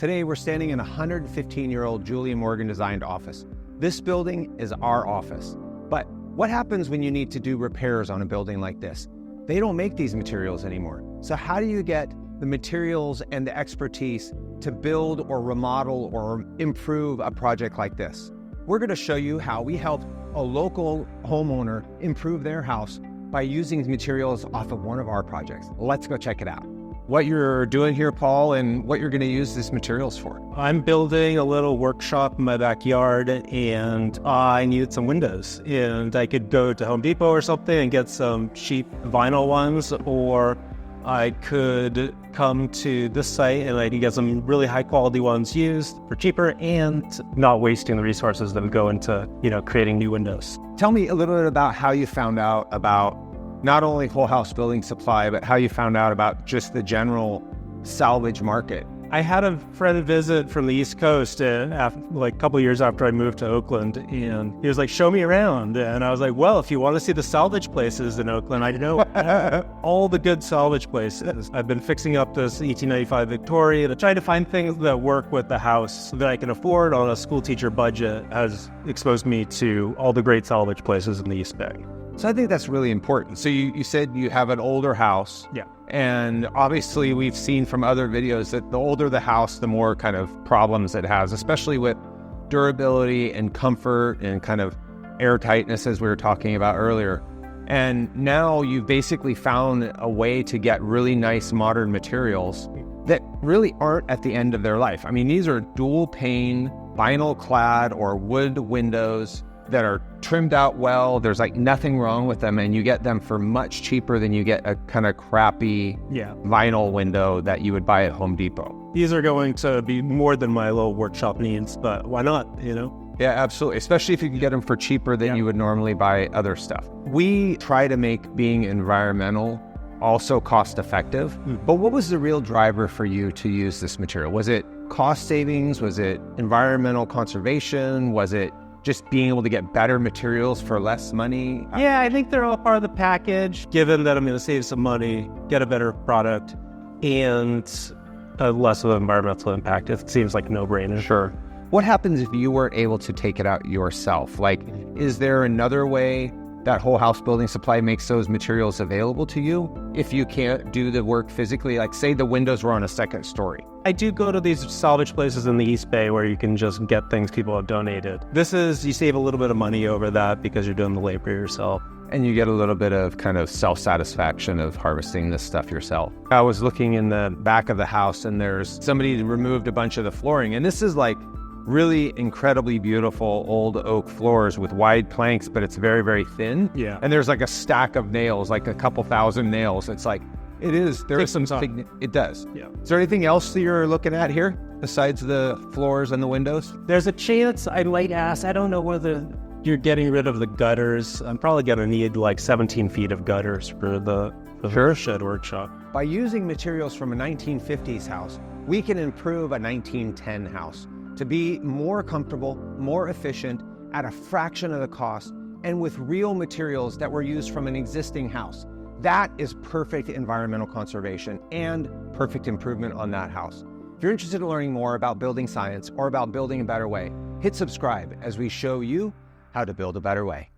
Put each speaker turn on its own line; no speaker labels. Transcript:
Today, we're standing in a 115-year-old Julia Morgan designed office. This building is our office. But what happens when you need to do repairs on a building like this? They don't make these materials anymore. So how do you get the materials and the expertise to build or remodel or improve a project like this? We're going to show you how we helped a local homeowner improve their house by using materials off of one of our projects. Let's go check it out. What you're doing here, Paul, and what you're going to use these materials for.
I'm building a little workshop in my backyard, and I needed some windows. And I could go to Home Depot or something and get some cheap vinyl ones, or I could come to this site and I can get some really high quality ones used for cheaper and not wasting the resources that would go into, creating new windows.
Tell me a little bit about how you found out about not only Whole House Building Supply, but how you found out about just the general salvage market.
I had a friend visit from the East Coast a couple of years after I moved to Oakland, and he was like, show me around. And I was like, well, if you want to see the salvage places in Oakland, I know all the good salvage places. I've been fixing up this 1895 Victoria to try to find things that work with the house that I can afford on a school teacher budget has exposed me to all the great salvage places in the East Bay.
So I think that's really important. So you said you have an older house.
Yeah.
And obviously we've seen from other videos that the older the house, the more kind of problems it has, especially with durability and comfort and kind of airtightness, as we were talking about earlier. And now you've basically found a way to get really nice modern materials that really aren't at the end of their life. I mean, these are dual pane, vinyl clad or wood windows that are trimmed out well. There's like nothing wrong with them, and you get them for much cheaper than you get a kind of crappy vinyl window that you would buy at Home Depot.
These are going to be more than my little workshop needs, but why not,
Yeah, absolutely. Especially if you can get them for cheaper than you would normally buy other stuff. We try to make being environmental also cost effective. But what was the real driver for you to use this material? Was it cost savings? Was it environmental conservation? Was it just being able to get better materials for less money?
Yeah, I think they're all part of the package. Given that I'm going to save some money, get a better product, and less of an environmental impact, it seems like a no-brainer.
Sure. What happens if you weren't able to take it out yourself? Like, is there another way that Whole House Building Supply makes those materials available to you if you can't do the work physically? Like, say the windows were on a second story.
I do go to these salvage places in the East Bay where you can just get things people have donated. You save a little bit of money over that because you're doing the labor yourself.
And you get a little bit of kind of self-satisfaction of harvesting this stuff yourself. I was looking in the back of the house, and there's somebody removed a bunch of the flooring. And this is like really incredibly beautiful old oak floors with wide planks, but it's very, very thin.
Yeah.
And there's like a stack of nails, like a couple thousand nails. It's like, it is. There is some
time.
It does.
Yeah.
Is there anything else that you're looking at here besides the floors and the windows?
There's a chance I might ask. I don't know whether you're getting rid of the gutters. I'm probably going to need like 17 feet of gutters for the shed workshop.
By using materials from a 1950s house, we can improve a 1910 house to be more comfortable, more efficient, at a fraction of the cost, and with real materials that were used from an existing house. That is perfect environmental conservation and perfect improvement on that house. If you're interested in learning more about building science or about building a better way, hit subscribe as we show you how to build a better way.